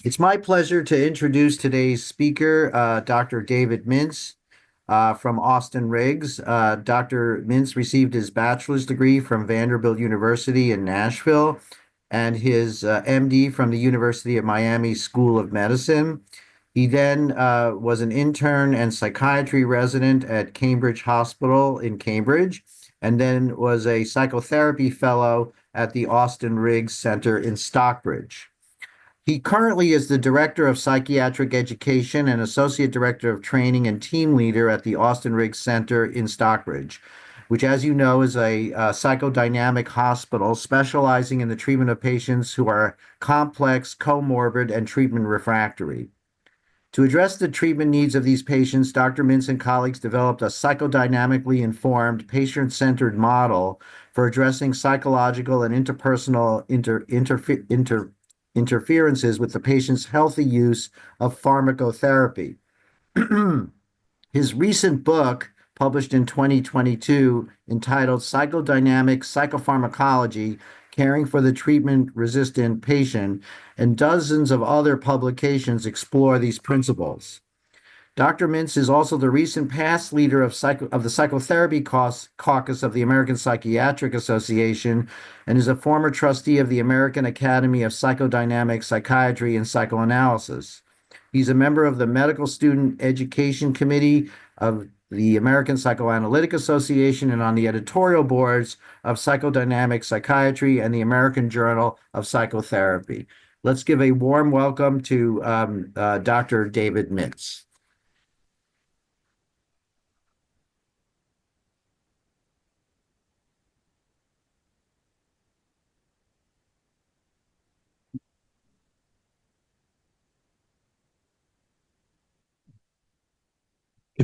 It's my pleasure to introduce today's speaker, Dr. David Mintz from Austen Riggs. Dr. Mintz received his bachelor's degree from Vanderbilt University in Nashville and his M.D. from the University of Miami School of Medicine. He then was an intern and psychiatry resident at Cambridge Hospital in Cambridge, and then was a psychotherapy fellow at the Austen Riggs Center in Stockbridge. He currently is the Director of Psychiatric Education and Associate Director of Training and Team Leader at the Austen Riggs Center in Stockbridge, which, as you know, is a psychodynamic hospital specializing in the treatment of patients who are complex, comorbid, and treatment refractory. To address the treatment needs of these patients, Dr. Mintz and colleagues developed a psychodynamically informed, patient-centered model for addressing psychological and interpersonal interferences with the patient's healthy use of pharmacotherapy. His recent book, published in 2022, entitled Psychodynamic Psychopharmacology, Caring for the Treatment-Resistant Patient, and dozens of other publications explore these principles. Dr. Mintz is also the recent past leader of the Psychotherapy Caucus of the American Psychiatric Association and is a former trustee of the American Academy of Psychodynamic Psychiatry and Psychoanalysis. He's a member of the Medical Student Education Committee of the American Psychoanalytic Association and on the editorial boards of Psychodynamic Psychiatry and the American Journal of Psychotherapy. Let's give a warm welcome to Dr. David Mintz.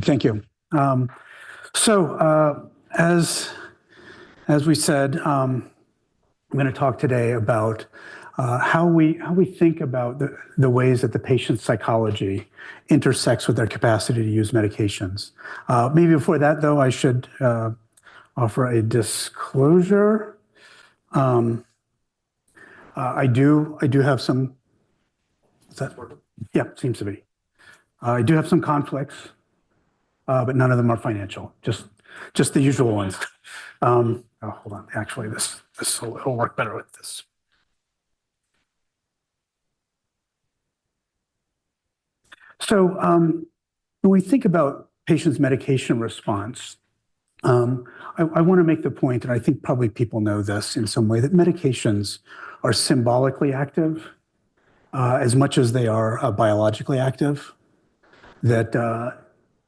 Thank you. As we said, I'm going to talk today about how we think about the ways that the patient's psychology intersects with their capacity to use medications. Maybe before that, though, I should offer a disclosure. I do have some. Is that working? Yeah, seems to be. I do have some conflicts. But none of them are financial, just the usual ones. Oh, hold on. Actually, this will work better with this. So when we think about patients' medication response, I want to make the point, and I think probably people know this in some way, that medications are symbolically active as much as they are biologically active. That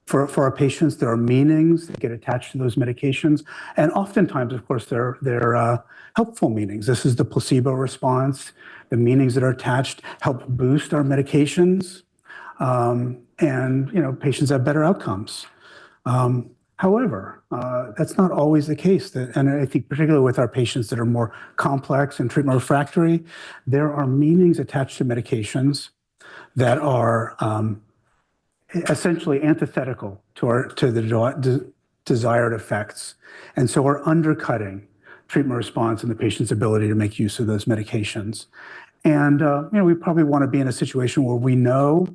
for our patients, there are meanings that get attached to those medications. And oftentimes, of course, they're helpful meanings. This is the placebo response. The meanings that are attached help boost our medications. And patients have better outcomes. However, that's not always the case. And I think particularly with our patients that are more complex and treatment refractory, there are meanings attached to medications that are essentially antithetical to the desired effects. And so we're undercutting treatment response and the patient's ability to make use of those medications. And we probably want to be in a situation where we know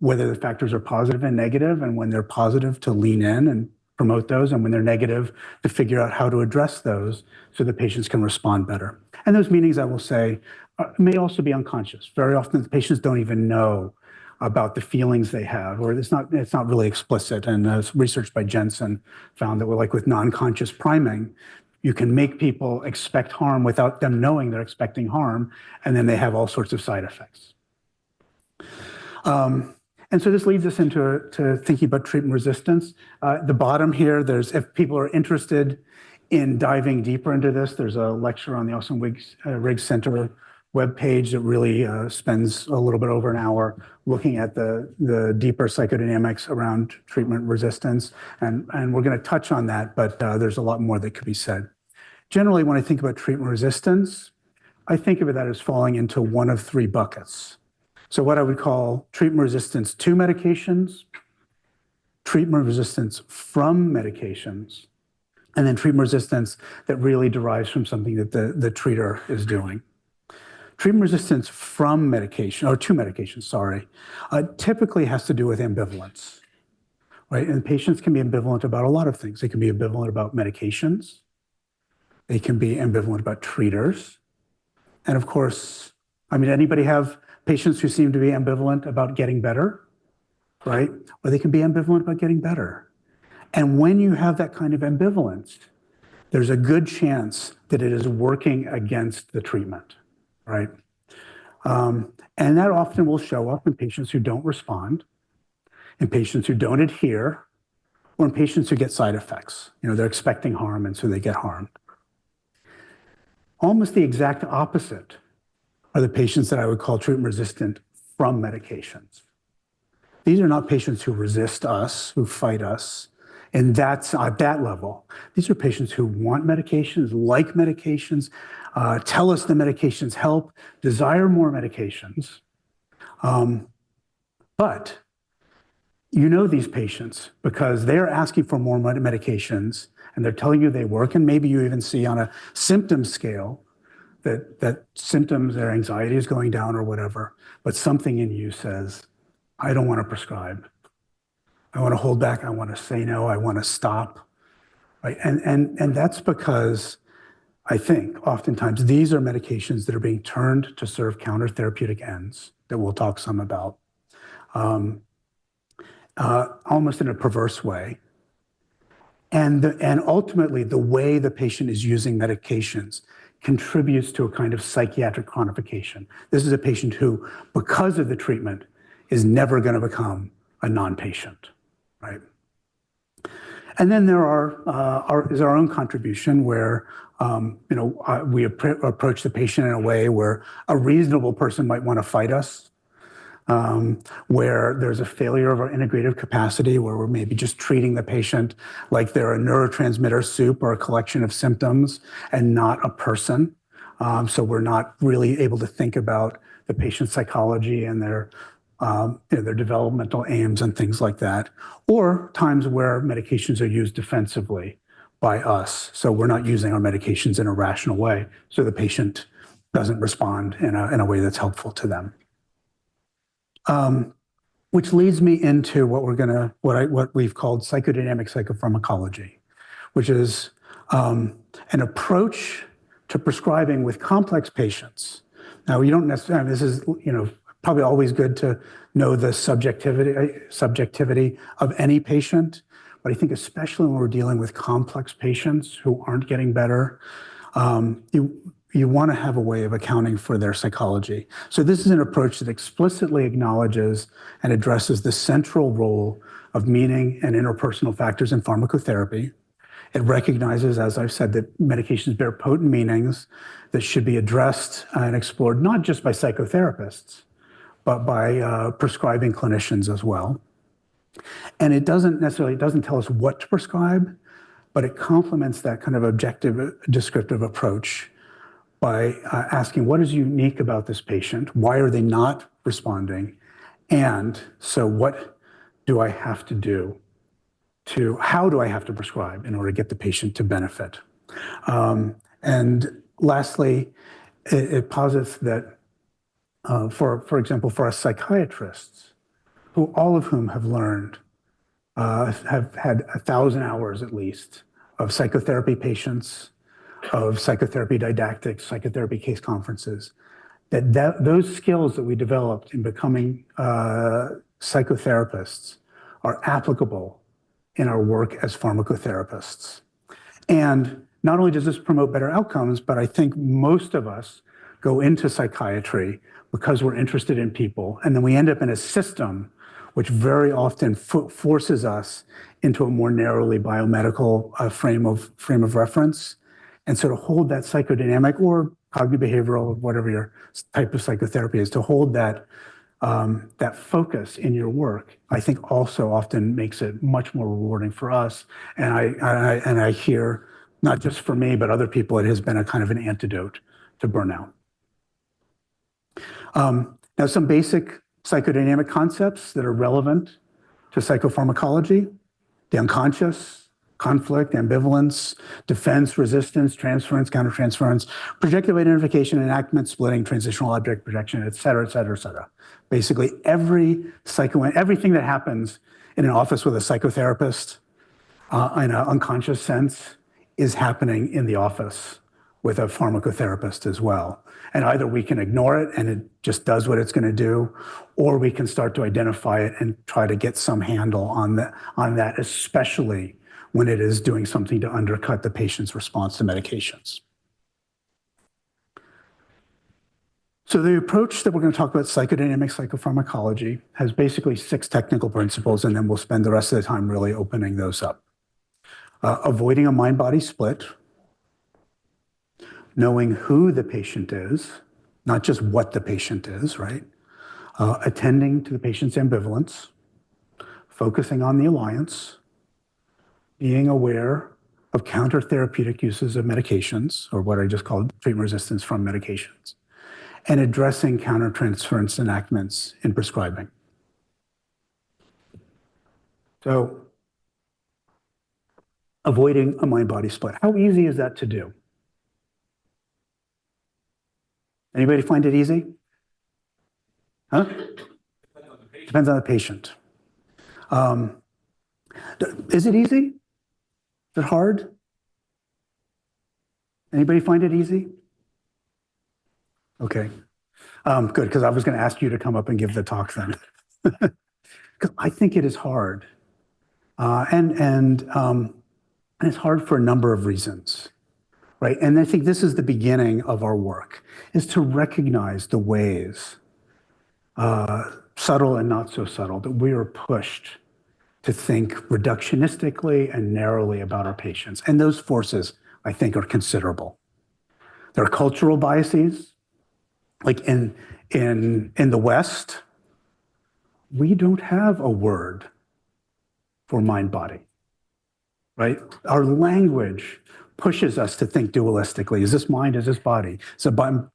whether the factors are positive and negative, and when they're positive to lean in and promote those, and when they're negative to figure out how to address those so the patients can respond better. And those meanings, I will say, may also be unconscious. Very often the patients don't even know about the feelings they have, or it's not really explicit. And research by Jensen found that with non-conscious priming, you can make people expect harm without them knowing they're expecting harm, and then they have all sorts of side effects. And so this leads us into thinking about treatment resistance. The bottom here, if people are interested in diving deeper into this, there's a lecture on the Austen Riggs Center webpage that really spends a little bit over an hour looking at the deeper psychodynamics around treatment resistance. And we're going to touch on that, but there's a lot more that could be said. Generally, when I think about treatment resistance, I think of it as falling into one of three buckets. So what I would call treatment resistance to medications, treatment resistance from medications, and then treatment resistance that really derives from something that the treater is doing. Treatment resistance from medication, or to medication, sorry, typically has to do with ambivalence, right? And patients can be ambivalent about a lot of things. They can be ambivalent about medications. They can be ambivalent about treaters. And of course, I mean, anybody have patients who seem to be ambivalent about getting better, right? Or they can be ambivalent about getting better. And when you have that kind of ambivalence, there's a good chance that it is working against the treatment, right? And that often will show up in patients who don't respond, in patients who don't adhere, or in patients who get side effects. You know, they're expecting harm, and so they get harmed. Almost the exact opposite are the patients that I would call treatment resistant from medications. These are not patients who resist us, who fight us, and that's at that level. These are patients who want medications, like medications, tell us the medications help, desire more medications. But you know these patients because they're asking for more medications and they're telling you they work, and maybe you even see on a symptom scale that symptoms, their anxiety is going down or whatever, but something in you says, I don't want to prescribe. I want to hold back. I want to say no. I want to stop. Right? And that's because I think oftentimes these are medications that are being turned to serve countertherapeutic ends that we'll talk some about, almost in a perverse way. And ultimately, the way the patient is using medications contributes to a kind of psychiatric chronification. This is a patient who, because of the treatment, is never going to become a non-patient, right? And then there is our own contribution where we approach the patient in a way where a reasonable person might want to fight us, where there's a failure of our integrative capacity, where we're maybe just treating the patient like they're a neurotransmitter soup or a collection of symptoms and not a person. So we're not really able to think about the patient's psychology and their developmental aims and things like that, or times where medications are used defensively by us. So we're not using our medications in a rational way, so the patient doesn't respond in a way that's helpful to them. Which leads me into what we've called psychodynamic psychopharmacology, which is an approach to prescribing with complex patients. Now, you don't necessarily, this is probably always good to know the subjectivity of any patient, but I think especially when we're dealing with complex patients who aren't getting better, you want to have a way of accounting for their psychology. So this is an approach that explicitly acknowledges and addresses the central role of meaning and interpersonal factors in pharmacotherapy. It recognizes, as I've said, that medications bear potent meanings that should be addressed and explored not just by psychotherapists, but by prescribing clinicians as well. And it doesn't tell us what to prescribe, but it complements that kind of objective, descriptive approach by asking what is unique about this patient, why are they not responding, and so what do I have to do how do I have to prescribe in order to get the patient to benefit? And lastly, it posits that, for example, for us psychiatrists, all of whom have learned, have had 1,000 hours at least of psychotherapy patients, of psychotherapy didactics, psychotherapy case conferences, those skills that we developed in becoming psychotherapists are applicable in our work as pharmacotherapists. And not only does this promote better outcomes, but I think most of us go into psychiatry because we're interested in people, and then we end up in a system which very often forces us into a more narrowly biomedical frame of reference. And so to hold that psychodynamic or cognitive behavioral, whatever your type of psychotherapy is, to hold that focus in your work, I think also often makes it much more rewarding for us. And I hear, not just for me, but other people, it has been a kind of an antidote to burnout. Now, some basic psychodynamic concepts that are relevant to psychopharmacology: the unconscious, conflict, ambivalence, defense, resistance, transference, countertransference, projective identification, enactment, splitting, transitional object projection, et cetera, et cetera, et cetera. Basically, everything that happens in an office with a psychotherapist in an unconscious sense is happening in the office with a pharmacotherapist as well. And either we can ignore it and it just does what it's going to do, or we can start to identify it and try to get some handle on that, especially when it is doing something to undercut the patient's response to medications. So the approach that we're going to talk about, psychodynamic psychopharmacology, has basically 6 technical principles, and then we'll spend the rest of the time really opening those up. Avoiding a mind-body split, knowing who the patient is, not just what the patient is, right? Attending to the patient's ambivalence, focusing on the alliance, being aware of countertherapeutic uses of medications, or what I just called treatment resistance from medications, and addressing countertransference enactments in prescribing. So, avoiding a mind-body split. How easy is that to do? Anybody find it easy? Huh? Depends on the patient. Is it easy? Is it hard? Anybody find it easy? Okay. Good, because I was going to ask you to come up and give the talk then. Because I think it is hard. And it's hard for a number of reasons, right? And I think this is the beginning of our work, is to recognize the ways, subtle and not so subtle, that we are pushed to think reductionistically and narrowly about our patients. And those forces, I think, are considerable. There are cultural biases. Like in the West, we don't have a word for mind-body, right? Our language pushes us to think dualistically. Is this mind? Is this body?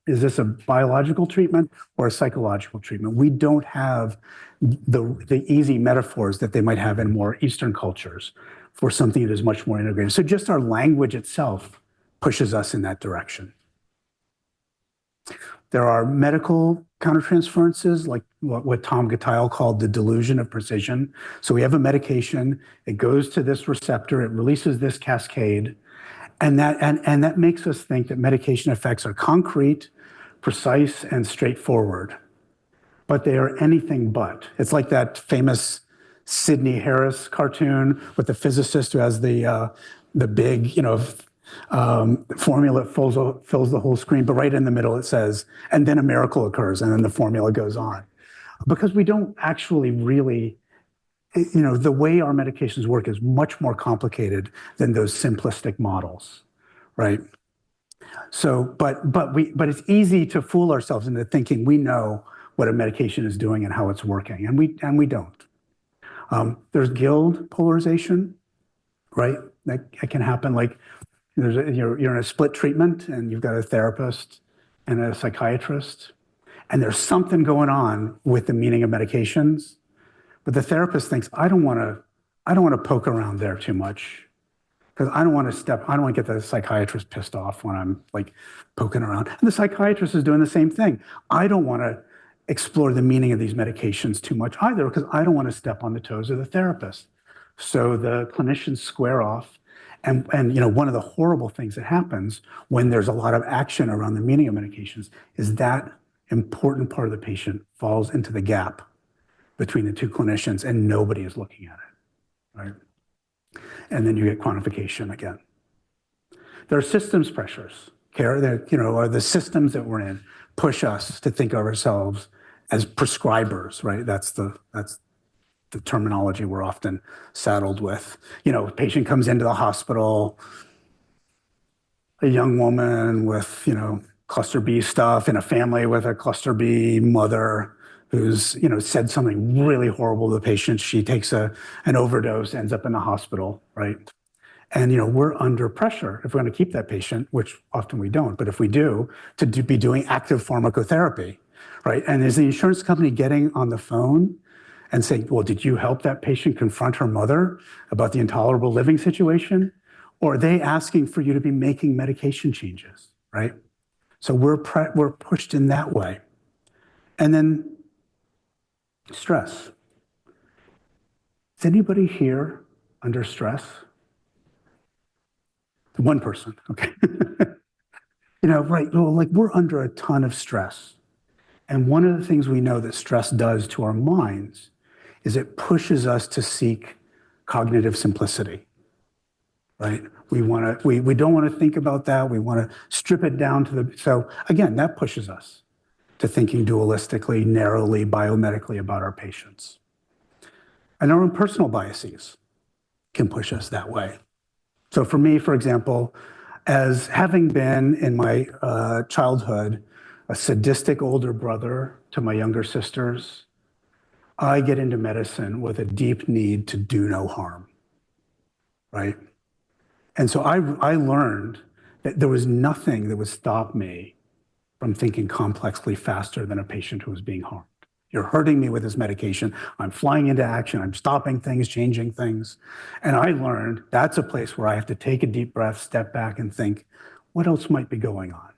Is this a biological treatment or a psychological treatment? We don't have the easy metaphors that they might have in more Eastern cultures for something that is much more integrated. So just our language itself pushes us in that direction. There are medical countertransferences, like what Tom Gitile called the delusion of precision. So we have a medication, it goes to this receptor, it releases this cascade, and that makes us think that medication effects are concrete, precise, and straightforward. But they are anything but. It's like that famous Sidney Harris cartoon with the physicist who has the big, formula fills the whole screen, but right in the middle it says, and then a miracle occurs, and then the formula goes on. Because we don't actually really, the way our medications work is much more complicated than those simplistic models, right? So, but it's easy to fool ourselves into thinking we know what a medication is doing and how it's working, and we don't. There's guild polarization, right? That can happen. Like you're in a split treatment, and you've got a therapist and a psychiatrist, and there's something going on with the meaning of medications, but the therapist thinks, I don't want to poke around there too much, because I don't want to get the psychiatrist pissed off when I'm like poking around. And the psychiatrist is doing the same thing. I don't want to explore the meaning of these medications too much either, because I don't want to step on the toes of the therapist. So the clinicians square off. And one of the horrible things that happens when there's a lot of action around the meaning of medications is that important part of the patient falls into the gap between the two clinicians, and nobody is looking at it, right? And then you get quantification again. There are systems pressures. The systems that we're in push us to think of ourselves as prescribers, right? That's the terminology we're often saddled with. A patient comes into the hospital, a young woman with, cluster B stuff in a family with a cluster B mother who's, said something really horrible to the patient. She takes an overdose, ends up in the hospital, right? And, we're under pressure if we're going to keep that patient, which often we don't, but if we do, to be doing active pharmacotherapy, right? And is the insurance company getting on the phone and say, well, did you help that patient confront her mother about the intolerable living situation? Or are they asking for you to be making medication changes, right? So we're pushed in that way. And then stress. Is anybody here under stress? One person, okay. Right, well, like we're under a ton of stress. And one of the things we know that stress does to our minds is it pushes us to seek cognitive simplicity, right? We don't want to think about that. We want to strip it down to so again, that pushes us to thinking dualistically, narrowly, biomedically about our patients. And our own personal biases can push us that way. So for me, for example, as having been in my childhood a sadistic older brother to my younger sisters, I get into medicine with a deep need to do no harm, right? And so I learned that there was nothing that would stop me from thinking complexly faster than a patient who was being harmed. You're hurting me with this medication. I'm flying into action. I'm stopping things, changing things. And I learned that's a place where I have to take a deep breath, step back and think, what else might be going on,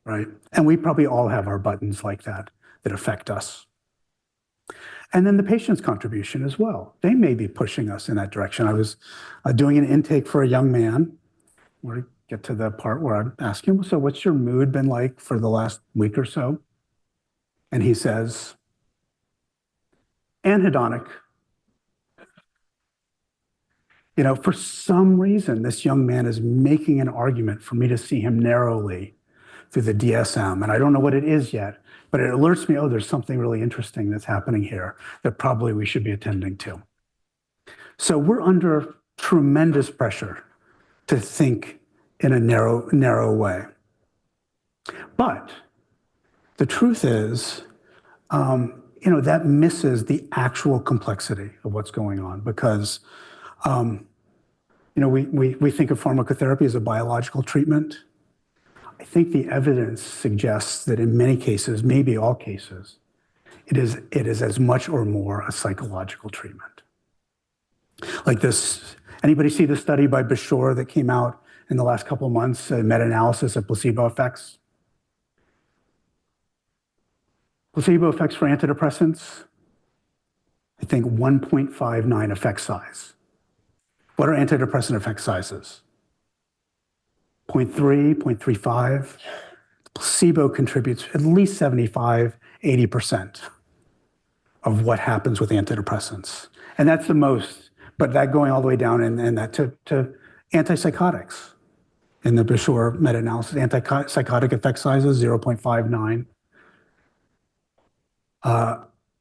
right? And we probably all have our buttons like that affect us. And then the patient's contribution as well. They may be pushing us in that direction. I was doing an intake for a young man. We're going to get to the part where I'm asking him, so what's your mood been like for the last week or so? And he says, anhedonic. For some reason, this young man is making an argument for me to see him narrowly through the DSM. And I don't know what it is yet, but it alerts me, oh, there's something really interesting that's happening here that probably we should be attending to. So we're under tremendous pressure to think in a narrow way. But the truth is, that misses the actual complexity of what's going on because, we think of pharmacotherapy as a biological treatment. I think the evidence suggests that in many cases, maybe all cases, it is as much or more a psychological treatment. Like this, anybody see the study by Bashore that came out in the last couple of months, a meta-analysis of placebo effects? Placebo effects for antidepressants, I think 1.59 effect size. What are antidepressant effect sizes? 0.3, 0.35. Placebo contributes at least 75, 80% of what happens with antidepressants. And that's the most, but that going all the way down and that to antipsychotics. In the Bashore meta-analysis, antipsychotic effect sizes, 0.59.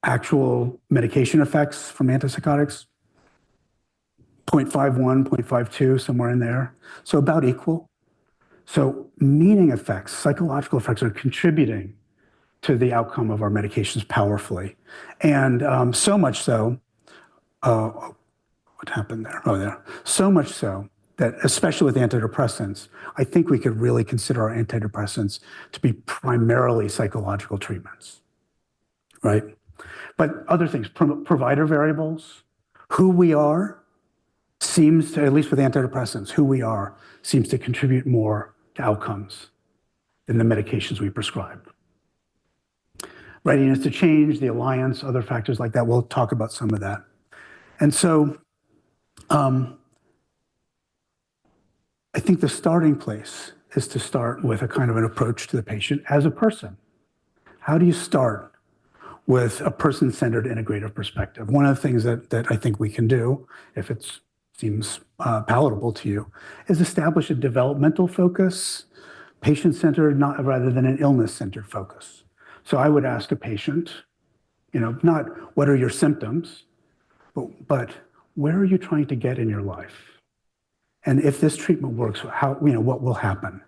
Actual medication effects from antipsychotics, 0.51, 0.52, somewhere in there. So about equal. So meaning effects, psychological effects are contributing to the outcome of our medications powerfully. And so much so, what happened there? Oh, there. So much so that, especially with antidepressants, I think we could really consider our antidepressants to be primarily psychological treatments, right? But other things, provider variables, who we are seems to, at least with antidepressants, who we are seems to contribute more to outcomes than the medications we prescribe. Readiness to change, the alliance, other factors like that. We'll talk about some of that. And so I think the starting place is to start with a kind of an approach to the patient as a person. How do you start with a person-centered integrative perspective? One of the things that I think we can do, if it seems palatable to you, is establish a developmental focus, patient-centered, rather than an illness-centered focus. So I would ask a patient, not what are your symptoms, but where are you trying to get in your life? And if this treatment works, what will happen?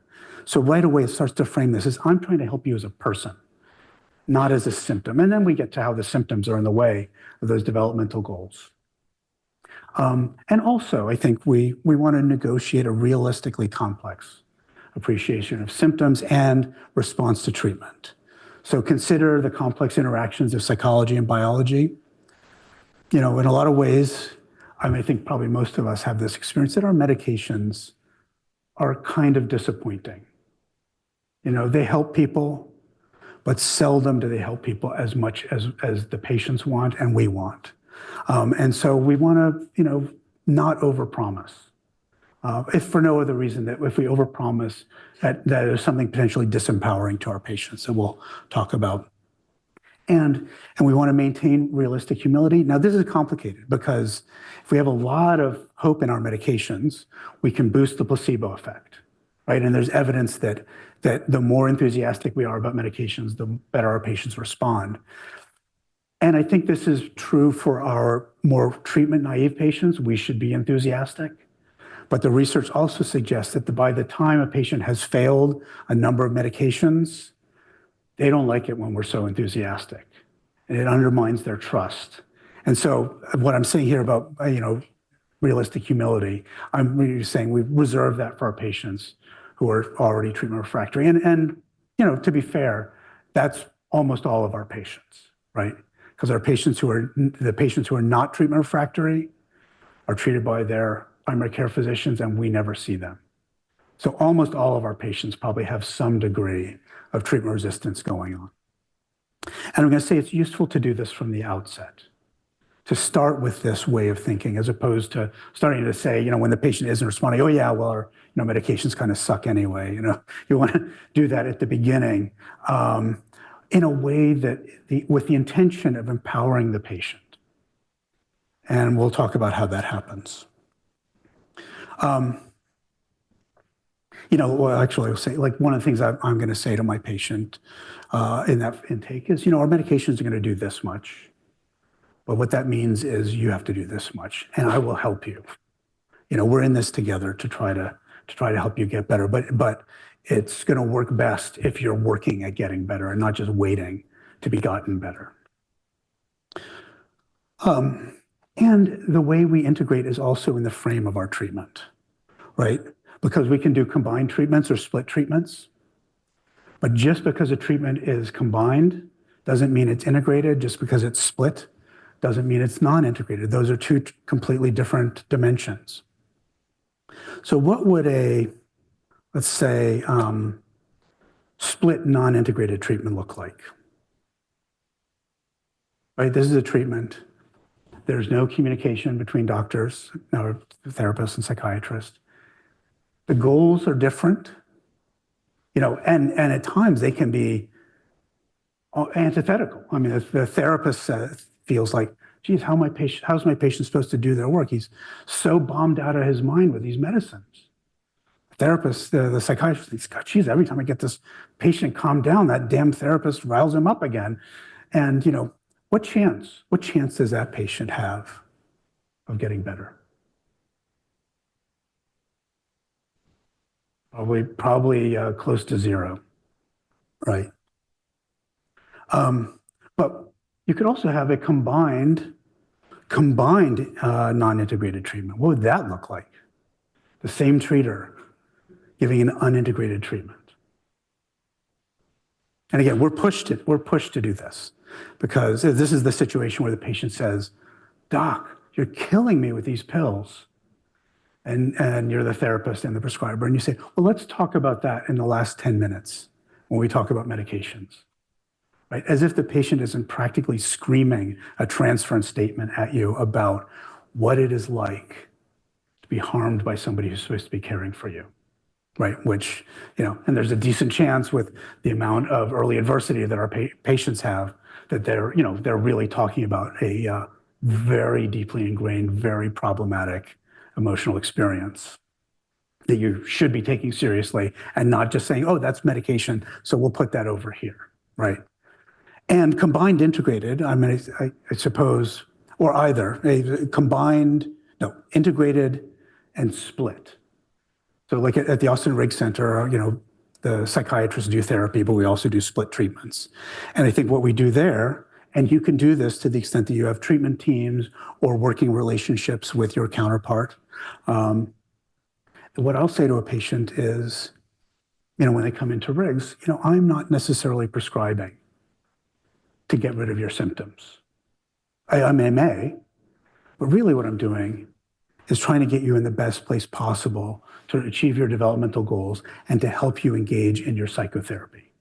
So right away, it starts to frame this as I'm trying to help you as a person, not as a symptom. And then we get to how the symptoms are in the way of those developmental goals. And also, I think we want to negotiate a realistically complex appreciation of symptoms and response to treatment. So consider the complex interactions of psychology and biology. In a lot of ways, I think probably most of us have this experience that our medications are kind of disappointing. They help people, but seldom do they help people as much as the patients want and we want. And so we want to, not overpromise. If for no other reason that if we overpromise, that is something potentially disempowering to our patients that we'll talk about. And we want to maintain realistic humility. Now, this is complicated because if we have a lot of hope in our medications, we can boost the placebo effect, right? And there's evidence that the more enthusiastic we are about medications, the better our patients respond. And I think this is true for our more treatment-naive patients. We should be enthusiastic. But the research also suggests that by the time a patient has failed a number of medications, they don't like it when we're so enthusiastic, and it undermines their trust. And so what I'm saying here about, realistic humility, I'm really saying we reserve that for our patients who are already treatment refractory. And to be fair, that's almost all of our patients, right? Because the patients who are not treatment refractory are treated by their primary care physicians, and we never see them. So almost all of our patients probably have some degree of treatment resistance going on. And I'm going to say it's useful to do this from the outset, to start with this way of thinking, as opposed to starting to say, when the patient isn't responding, oh yeah, well, our medications kind of suck anyway. You want to do that at the beginning in a way that with the intention of empowering the patient. And we'll talk about how that happens. Well, actually, I'll say, one of the things I'm going to say to my patient in that intake is, our medications are going to do this much. But what that means is you have to do this much, and I will help you. We're in this together to try to help you get better. But it's going to work best if you're working at getting better and not just waiting to be gotten better. And the way we integrate is also in the frame of our treatment, right? Because we can do combined treatments or split treatments. But just because a treatment is combined doesn't mean it's integrated. Just because it's split doesn't mean it's non-integrated. Those are two completely different dimensions. So what would let's say, split non-integrated treatment look like? Right, this is a treatment. There's no communication between doctors, or therapists and psychiatrists. The goals are different, and at times they can be antithetical. I mean, the therapist feels like, geez, how's my patient supposed to do their work? He's so bombed out of his mind with these medicines. The therapist, the psychiatrist thinks, God, geez, every time I get this patient calmed down, that damn therapist riles him up again. And, what chance does that patient have of getting better? Probably close to zero, right? But you could also have a combined non-integrated treatment. What would that look like? The same treater giving an unintegrated treatment. And again, we're pushed to do this because this is the situation where the patient says, Doc, you're killing me with these pills. And you're the therapist and the prescriber. And you say, well, let's talk about that in the last 10 minutes when we talk about medications, right? As if the patient isn't practically screaming a transference statement at you about what it is like to be harmed by somebody who's supposed to be caring for you, right? Which, and there's a decent chance with the amount of early adversity that our patients have that they're really talking about a very deeply ingrained, very problematic emotional experience that you should be taking seriously and not just saying, oh, that's medication, so we'll put that over here, right? And combined integrated, I suppose, or either integrated and split. So like at the Austen Riggs Center, the psychiatrists do therapy, but we also do split treatments. And I think what we do there, and you can do this to the extent that you have treatment teams or working relationships with your counterpart. What I'll say to a patient is, when they come into Riggs, I'm not necessarily prescribing to get rid of your symptoms. I may, But really what I'm doing is trying to get you in the best place possible to achieve your developmental goals and to help you engage in your psychotherapy.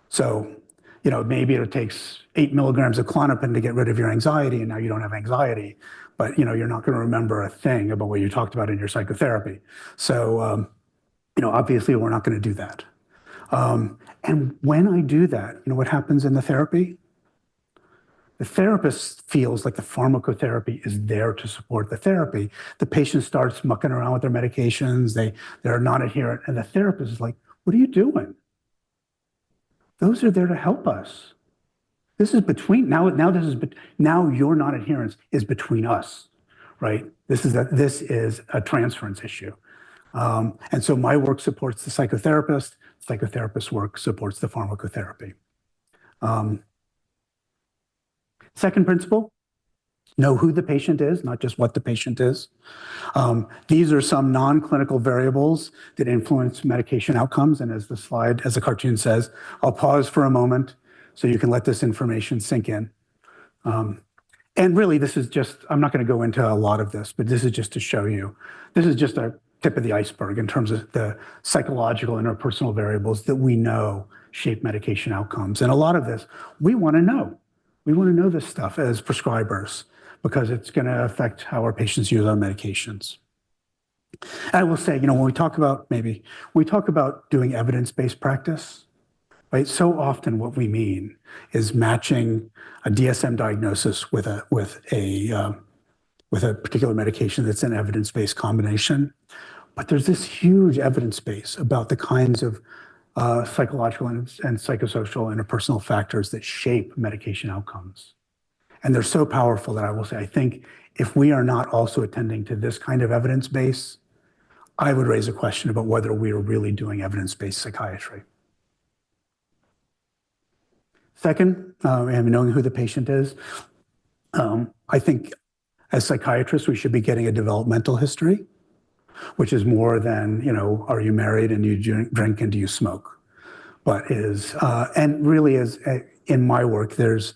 So, maybe it takes 8 milligrams of Klonopin to get rid of your anxiety, and now you don't have anxiety, but you're not going to remember a thing about what you talked about in your psychotherapy. So, obviously we're not going to do that. And when I do that, what happens in the therapy? The therapist feels like the pharmacotherapy is there to support the therapy. The patient starts mucking around with their medications. They're not adherent. And the therapist is like, what are you doing? Those are there to help us. This is between, now your non-adherence is between us, right? This is a transference issue. And so my work supports the psychotherapist. Psychotherapist's work supports the pharmacotherapy. Second principle, know who the patient is, not just what the patient is. These are some non-clinical variables that influence medication outcomes. And as the cartoon says, I'll pause for a moment so you can let this information sink in. And really, this is just, I'm not going to go into a lot of this, but this is just to show you. This is just a tip of the iceberg in terms of the psychological interpersonal variables that we know shape medication outcomes. And a lot of this, we want to know. We want to know this stuff as prescribers because it's going to affect how our patients use our medications. And I will say, when we talk about doing evidence-based practice, right? So often what we mean is matching a DSM diagnosis with a particular medication that's an evidence-based combination. But there's this huge evidence base about the kinds of psychological and psychosocial interpersonal factors that shape medication outcomes. And they're so powerful that I will say, I think if we are not also attending to this kind of evidence base, I would raise a question about whether we are really doing evidence-based psychiatry. Second, knowing who the patient is. I think as psychiatrists, we should be getting a developmental history, which is more than, are you married and you drink and do you smoke? But and really is, in my work, there's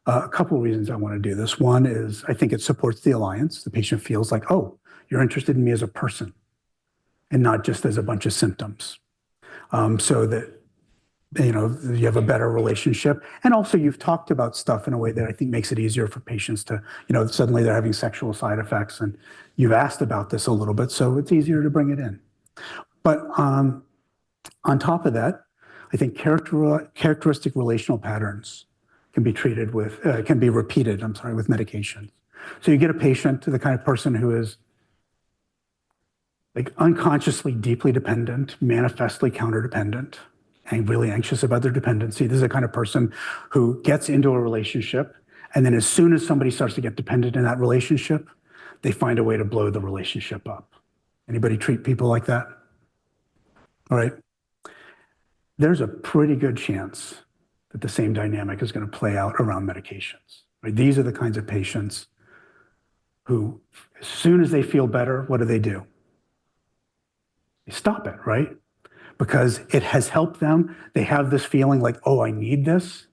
a couple of reasons I want to do this. One is I think it supports the alliance. The patient feels like, oh, you're interested in me as a person and not just as a bunch of symptoms. So that, you have a better relationship. And also you've talked about stuff in a way that I think makes it easier for patients to, suddenly they're having sexual side effects and you've asked about this a little bit, so it's easier to bring it in. But on top of that, I think characteristic relational patterns can be repeated with medications. So you get a patient, the kind of person who is like unconsciously deeply dependent, manifestly counter-dependent, and really anxious about their dependency. This is a kind of person who gets into a relationship, and then as soon as somebody starts to get dependent in that relationship, they find a way to blow the relationship up. Anybody treat people like that? All right. There's a pretty good chance that the same dynamic is going to play out around medications. Right? These are the kinds of patients who, as soon as they feel better, what do? They stop it, right? Because it has helped them. They have this feeling like, oh, I need this.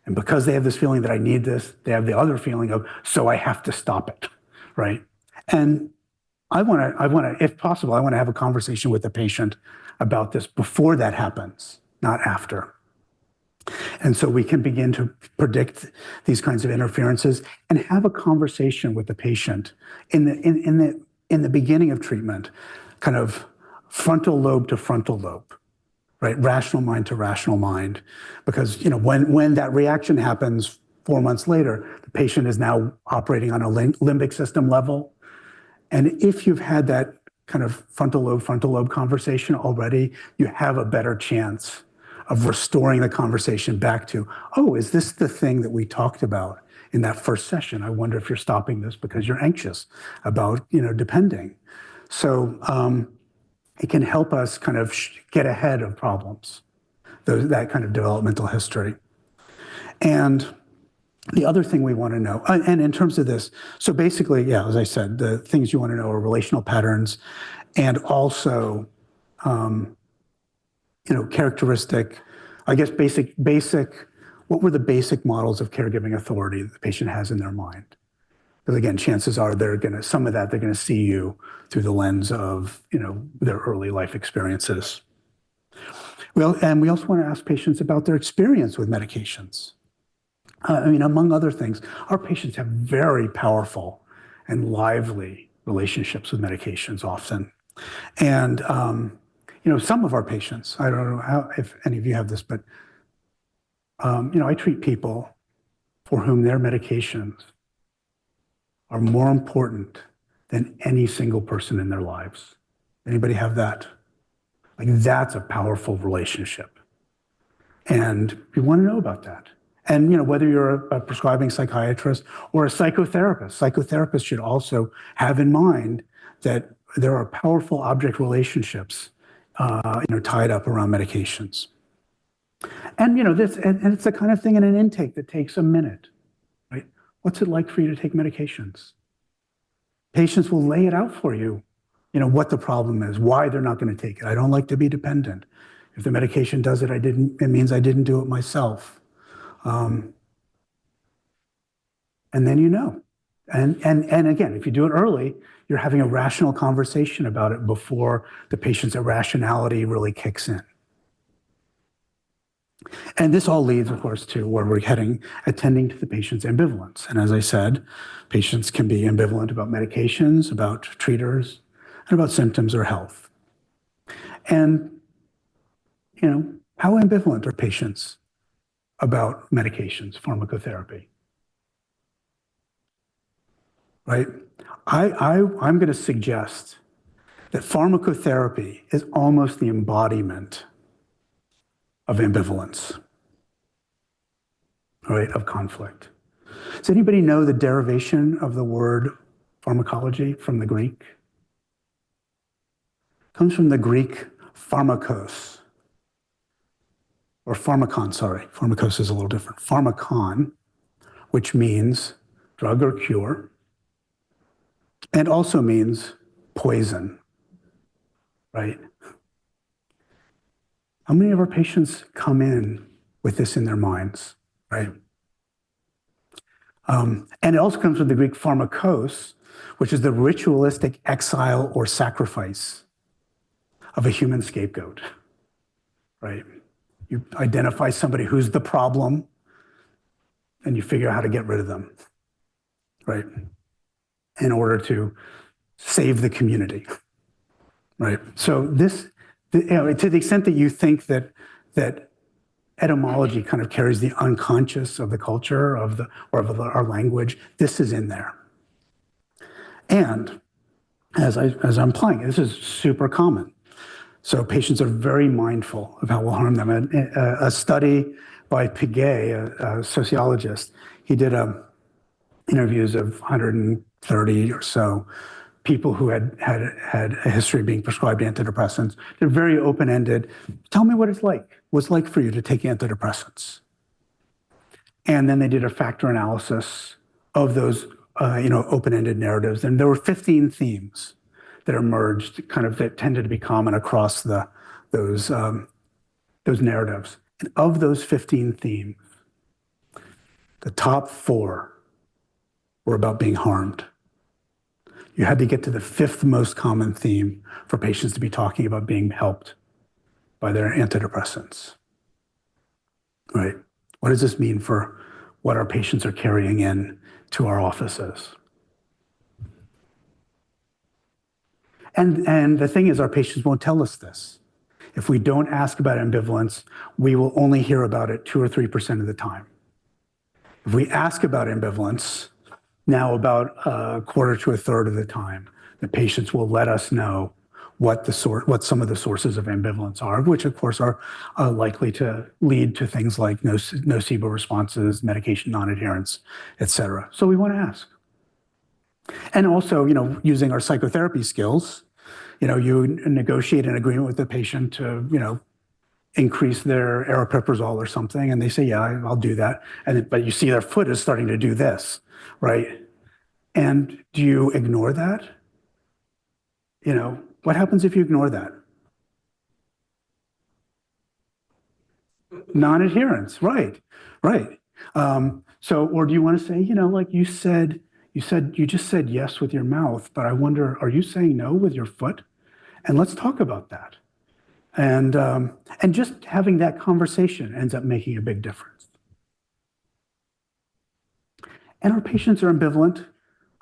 And because they have this feeling that I need this, they have the other feeling of, so I have to stop it, right? And I want to, if possible, I want to have a conversation with the patient about this before that happens, not after. And so we can begin to predict these kinds of interferences and have a conversation with the patient in the beginning of treatment, kind of frontal lobe to frontal lobe, right? Rational mind to rational mind. Because when that reaction happens 4 months later, the patient is now operating on a limbic system level. And if you've had that kind of frontal lobe conversation already, you have a better chance of restoring the conversation back to, oh, is this the thing that we talked about in that first session? I wonder if you're stopping this because you're anxious about, depending. So it can help us kind of get ahead of problems, that kind of developmental history. And the other thing we want to know, and in terms of this, so basically, yeah, as I said, the things you want to know are relational patterns and also, characteristic, I guess, basic, what were the basic models of caregiving authority that the patient has in their mind? Because again, chances are some of that they're gonna see you through the lens of, their early life experiences. And we also want to ask patients about their experience with medications. Among other things, our patients have very powerful and lively relationships with medications often. And, some of our patients, I don't know if any of you have this, but, I treat people for whom their medications are more important than any single person in their lives. Anybody have that? Like, that's a powerful relationship. And we want to know about that. And whether you're a prescribing psychiatrist or a psychotherapist, psychotherapists should also have in mind that there are powerful object relationships, tied up around medications. And and it's the kind of thing in an intake that takes a minute, right? What's it like for you to take medications? Patients will lay it out for you, what the problem is, why they're not going to take it. I don't like to be dependent. If the medication does it, it means I didn't do it myself. And then And again, if you do it early, you're having a rational conversation about it before the patient's irrationality really kicks in. And this all leads, of course, to where we're heading, attending to the patient's ambivalence. And as I said, patients can be ambivalent about medications, about treaters, and about symptoms or health. And, how ambivalent are patients about medications, pharmacotherapy? Right? I'm going to suggest that pharmacotherapy is almost the embodiment of ambivalence, right, of conflict. Does anybody know the derivation of the word pharmacology from the Greek? It comes from the Greek pharmakos, or pharmakon, sorry. Pharmakos is a little different. Pharmakon, which means drug or cure, and also means poison, right? How many of our patients come in with this in their minds, right? And it also comes from the Greek pharmakos, which is the ritualistic exile or sacrifice of a human scapegoat, right? You identify somebody who's the problem, and you figure out how to get rid of them, right? In order to save the community, right? So to the extent that you think that etymology kind of carries the unconscious of the culture of our language, this is in there. And as I'm implying, this is super common. So patients are very mindful of how it will harm them. And a study by Piguet, a sociologist, he did interviews of 130 or so people who had a history of being prescribed antidepressants. They're very open-ended. Tell me what it's like for you to take antidepressants. And then they did a factor analysis of those open-ended narratives. And there were 15 themes that emerged, that tended to be common across those narratives. And of those 15 themes, the top 4 were about being harmed. You had to get to the 5th most common theme for patients to be talking about being helped by their antidepressants, right? What does this mean for what our patients are carrying in to our offices? And the thing is, our patients won't tell us this. If we don't ask about ambivalence, we will only hear about it 2 or 3% of the time. If we ask about ambivalence, now about a quarter to a third of the time, the patients will let us know what some of the sources of ambivalence are, which of course are likely to lead to things like nocebo responses, medication non-adherence, et cetera. So we want to ask. And also, using our psychotherapy skills, you negotiate an agreement with the patient to, increase their aripiprazole or something, and they say, yeah, I'll do that. But you see their foot is starting to do this, right? And do you ignore that? What happens if you ignore that? Non-adherence, right. Or do you want to say, like you said, you just said yes with your mouth, but I wonder, are you saying no with your foot? And let's talk about that. And just having that conversation ends up making a big difference. And our patients are ambivalent,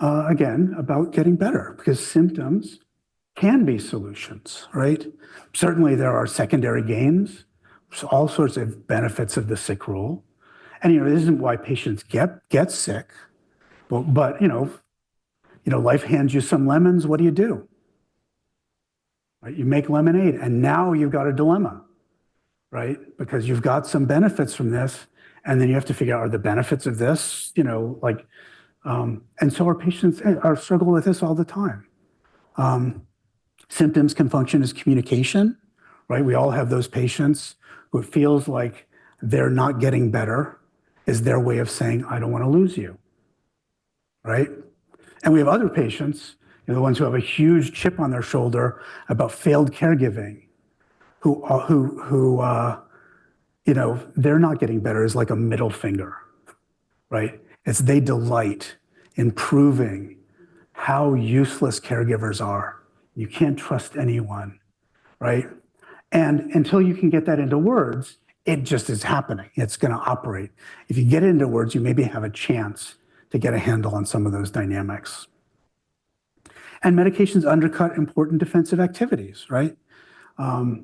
again, about getting better because symptoms can be solutions, right? Certainly there are secondary gains, so all sorts of benefits of the sick rule. And, this isn't why patients get sick, but life hands you some lemons, what do? Right? You make lemonade, and now you've got a dilemma, right? Because you've got some benefits from this, and then you have to figure out, are the benefits of this, and so our patients are struggling with this all the time. Symptoms can function as communication, right? We all have those patients who it feels like they're not getting better is their way of saying, I don't want to lose you, right? And we have other patients, the ones who have a huge chip on their shoulder about failed caregiving, who they're not getting better is like a middle finger, right? It's they delight in proving how useless caregivers are. You can't trust anyone, right? And until you can get that into words, it just is happening. It's going to operate. If you get it into words, you maybe have a chance to get a handle on some of those dynamics. And medications undercut important defensive activities, right? I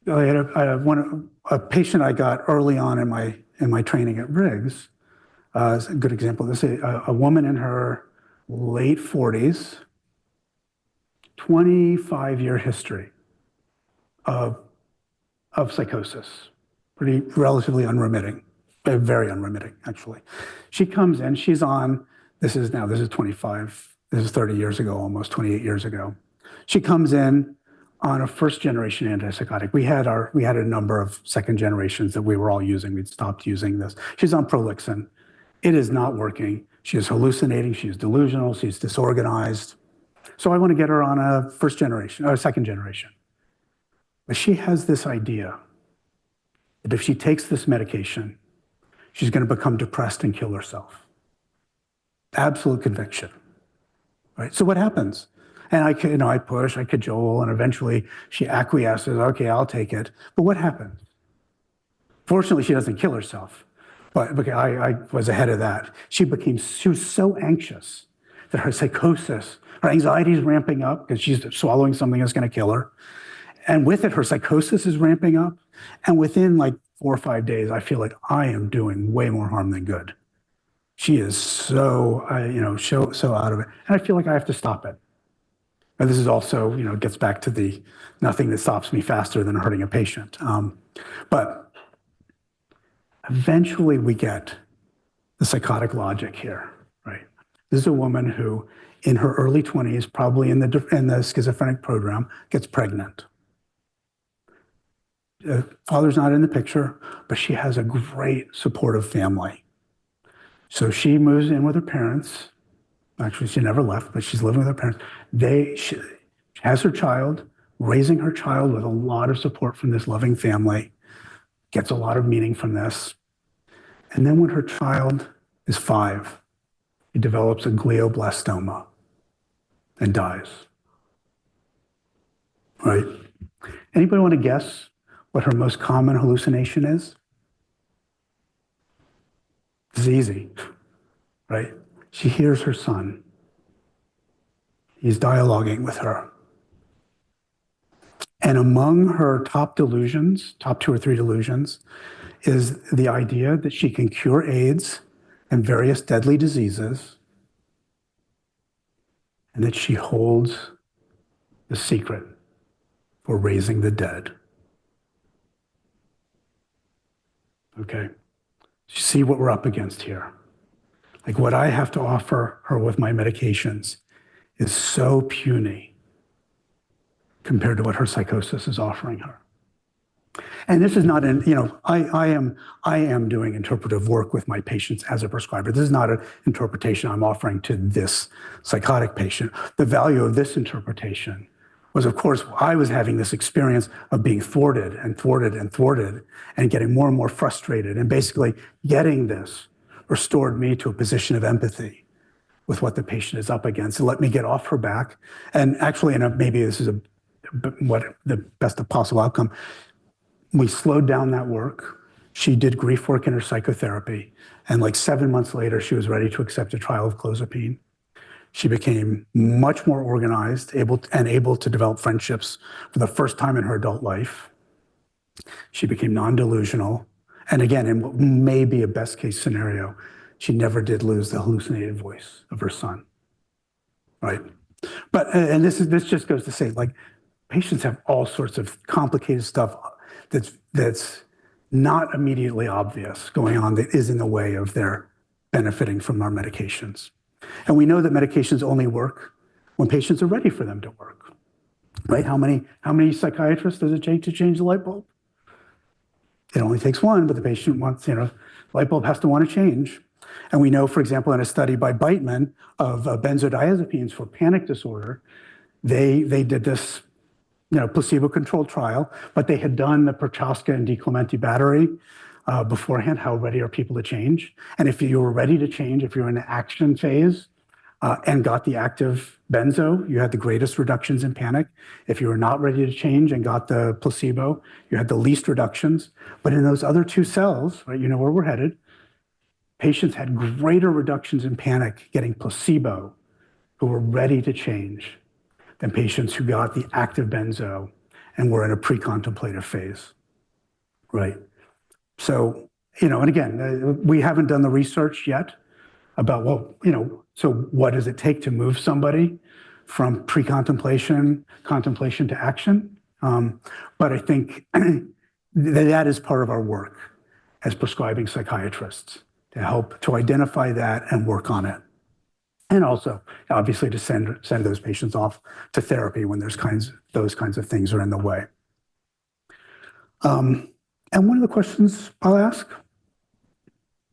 had a patient I got early on in my training at Riggs. Is a good example. This is a woman in her late 40s, 25-year history of psychosis, pretty relatively unremitting, very unremitting, actually. She comes in, she's on, this is 25, this is 30 years ago, almost 28 years ago. She comes in on a first-generation antipsychotic. We had a number of second generations that we were all using. We'd stopped using this. She's on Prolixin. It is not working. She is hallucinating. She's delusional. She's disorganized. So I want to get her on a first generation or second generation. But she has this idea that if she takes this medication, she's going to become depressed and kill herself. Absolute conviction, right? So what happens? And I push, I cajole, and eventually she acquiesces. Okay, I'll take it. But what happens? Fortunately, she doesn't kill herself. But I was ahead of that. She was so anxious that her psychosis, her anxiety is ramping up because she's swallowing something that's going to kill her. And with it, her psychosis is ramping up. And within like 4 or 5 days, I feel like I am doing way more harm than good. She is so out of it. And I feel like I have to stop it. And this is also, gets back to the nothing that stops me faster than hurting a patient. But eventually we get the psychotic logic here, right? This is a woman who, in her early 20s, probably in the schizophrenic program, gets pregnant. Father's not in the picture, but she has a great supportive family. So she moves in with her parents. Actually, she never left, but she's living with her parents. She has her child, raising her child with a lot of support from this loving family, gets a lot of meaning from this. And then when her child is 5, he develops a glioblastoma and dies. Right? Anybody want to guess what her most common hallucination is? It's easy, right? She hears her son. He's dialoguing with her. And among her top delusions, top 2 or 3 delusions, is the idea that she can cure AIDS and various deadly diseases, and that she holds the secret for raising the dead. Okay, you see what we're up against here. Like what I have to offer her with my medications is so puny compared to what her psychosis is offering her. And this is not I am doing interpretive work with my patients as a prescriber. This is not an interpretation I'm offering to this psychotic patient. The value of this interpretation was, of course, I was having this experience of being thwarted and thwarted and thwarted and getting more and more frustrated and basically getting this restored me to a position of empathy with what the patient is up against. It let me get off her back. And actually, and maybe this is what the best possible outcome, we slowed down that work. She did grief work in her psychotherapy. And like 7 months later, she was ready to accept a trial of clozapine. She became much more organized, able to develop friendships for the first time in her adult life. She became non-delusional. And again, in what may be a best case scenario, she never did lose the hallucinated voice of her son, right? But, and this just goes to say, like, patients have all sorts of complicated stuff that's not immediately obvious going on that is in the way of their benefiting from our medications. And we know that medications only work when patients are ready for them to work, right? How many psychiatrists does it take to change the light bulb? It only takes one, but the patient wants, light bulb has to want to change. And we know, for example, in a study by Beitman of benzodiazepines for panic disorder, they did this, placebo-controlled trial, but they had done the Prochaska and DiClemente battery beforehand. How ready are people to change? And if you were ready to change, if you're in the action phase and got the active benzo, you had the greatest reductions in panic. If you were not ready to change and got the placebo, you had the least reductions. But in those other two cells, right, you know where we're headed, patients had greater reductions in panic getting placebo who were ready to change than patients who got the active benzo and were in a pre-contemplative phase, right? So, and again, we haven't done the research yet about, so what does it take to move somebody from pre-contemplation, contemplation to action? But I think that is part of our work as prescribing psychiatrists to help to identify that and work on it. And also, obviously, to send those patients off to therapy when those kinds of things are in the way. And one of the questions I'll ask,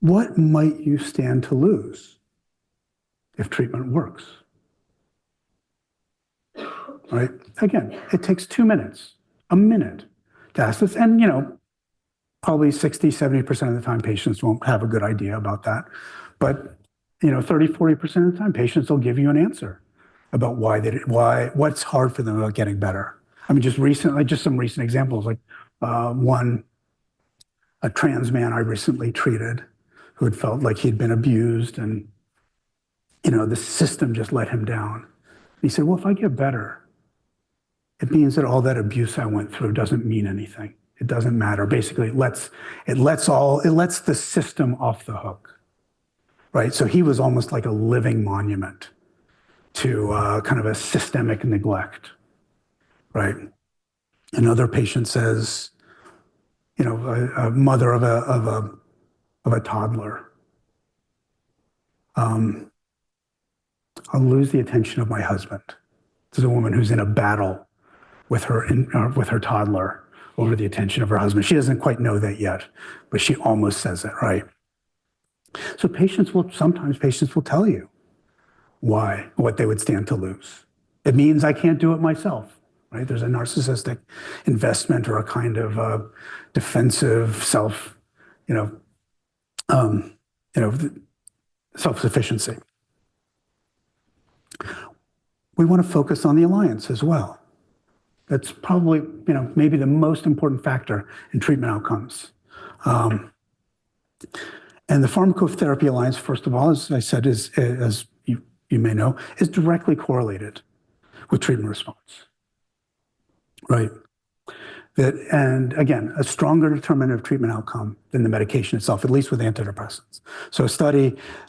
what might you stand to lose if treatment works? Right? Again, it takes 2 minutes, a minute to ask this. And, probably 60, 70% of the time patients won't have a good idea about that. But, 30, 40% of the time patients will give you an answer about what's hard for them about getting better. I mean, just some recent examples, like a trans man I recently treated who had felt like he'd been abused and, the system just let him down. He said, well, if I get better, it means that all that abuse I went through doesn't mean anything. It doesn't matter. Basically, it lets the system off the hook, right? So he was almost like a living monument to kind of a systemic neglect, right? Another patient says, a mother of a toddler, I'll lose the attention of my husband. This is a woman who's in a battle with her toddler over the attention of her husband. She doesn't quite know that yet, but she almost says it, right? So sometimes patients will tell you what they would stand to lose. It means I can't do it myself, right? There's a narcissistic investment or a kind of defensive self-sufficiency. We want to focus on the alliance as well. That's probably, maybe the most important factor in treatment outcomes. And the pharmacotherapy alliance, first of all, as I said, as you may know, is directly correlated with treatment response, right? And again, a stronger determinant of treatment outcome than the medication itself, at least with antidepressants. So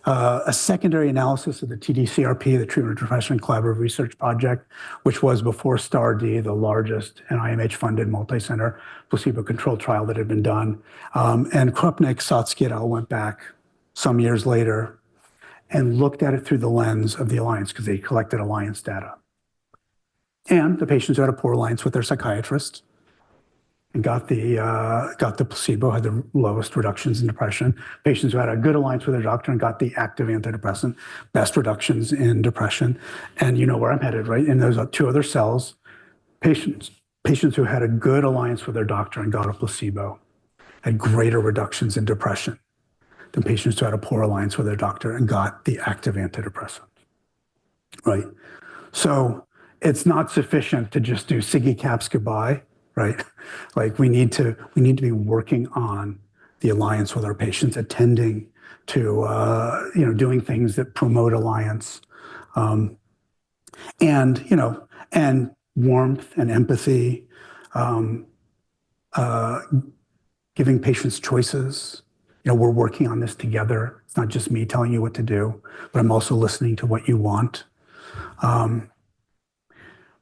a secondary analysis of the TDCRP, the Treatment Depression Collaborative Research Project, which was before STAR-D, the largest NIMH-funded multi-center placebo-controlled trial that had been done. And Krupnik, Sotsky et al. Went back some years later and looked at it through the lens of the alliance because they collected alliance data. And the patients who had a poor alliance with their psychiatrist and got the placebo had the lowest reductions in depression. Patients who had a good alliance with their doctor and got the active antidepressant, best reductions in depression. And you know where I'm headed, right? In those two other cells, patients who had a good alliance with their doctor and got a placebo had greater reductions in depression than patients who had a poor alliance with their doctor and got the active antidepressant, right? So it's not sufficient to just do Siggy caps goodbye, right? Like we need to be working on the alliance with our patients, attending to doing things that promote alliance, and warmth and empathy, giving patients choices. We're working on this together. It's not just me telling you what to do, but I'm also listening to what you want.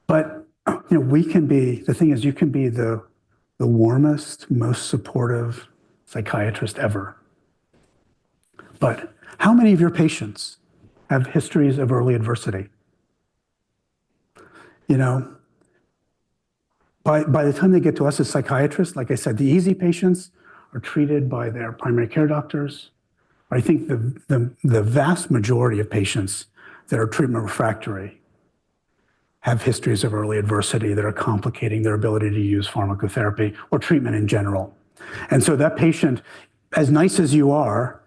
But we can be, the thing is, you can be the warmest, most supportive psychiatrist ever. But how many of your patients have histories of early adversity? By the time they get to us as psychiatrists, like I said, the easy patients are treated by their primary care doctors. I think the vast majority of patients that are treatment refractory have histories of early adversity that are complicating their ability to use pharmacotherapy or treatment in general. And so that patient, as nice as you are,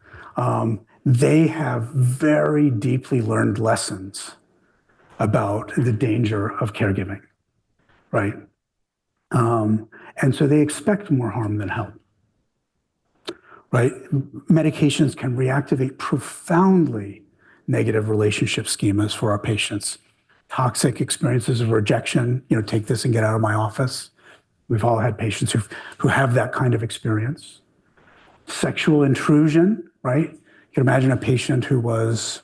they have very deeply learned lessons about the danger of caregiving, right? And so they expect more harm than help, right? Medications can reactivate profoundly negative relationship schemas for our patients. Toxic experiences of rejection, take this and get out of my office. We've all had patients who have that kind of experience. Sexual intrusion, right? You can imagine a patient who was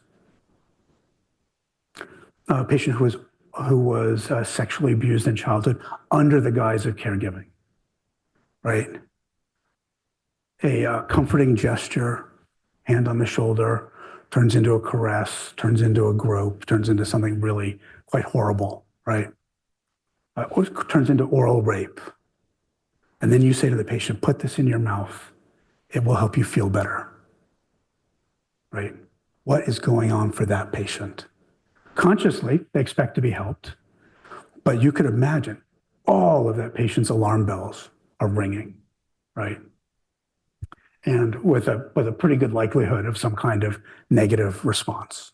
sexually abused in childhood under the guise of caregiving, right? A comforting gesture, hand on the shoulder, turns into a caress, turns into a grope, turns into something really quite horrible, right? Or turns into oral rape. And then you say to the patient, put this in your mouth. It will help you feel better, right? What is going on for that patient? Consciously, they expect to be helped, but you could imagine all of that patient's alarm bells are ringing, right? And with a pretty good likelihood of some kind of negative response.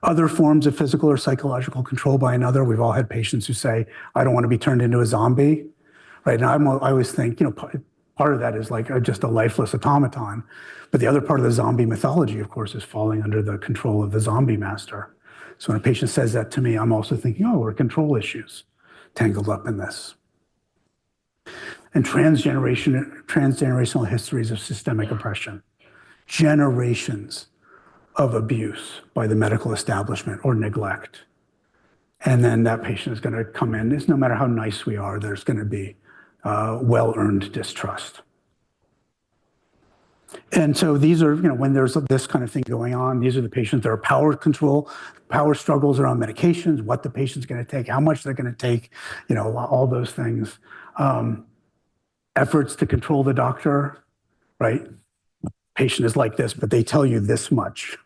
Other forms of physical or psychological control by another, we've all had patients who say, I don't want to be turned into a zombie, right? And I always think, part of that is like just a lifeless automaton, but the other part of the zombie mythology, of course, is falling under the control of the zombie master. So when a patient says that to me, I'm also thinking, oh, there are control issues tangled up in this. And transgenerational histories of systemic oppression, generations of abuse by the medical establishment or neglect. And then that patient is going to come in. It's no matter how nice we are, there's going to be well-earned distrust. And so these are, when there's this kind of thing going on, these are the patients that are power struggles around medications, what the patient's going to take, how much they're going to take, all those things. Efforts to control the doctor, right? Patient is like this, but they tell you this much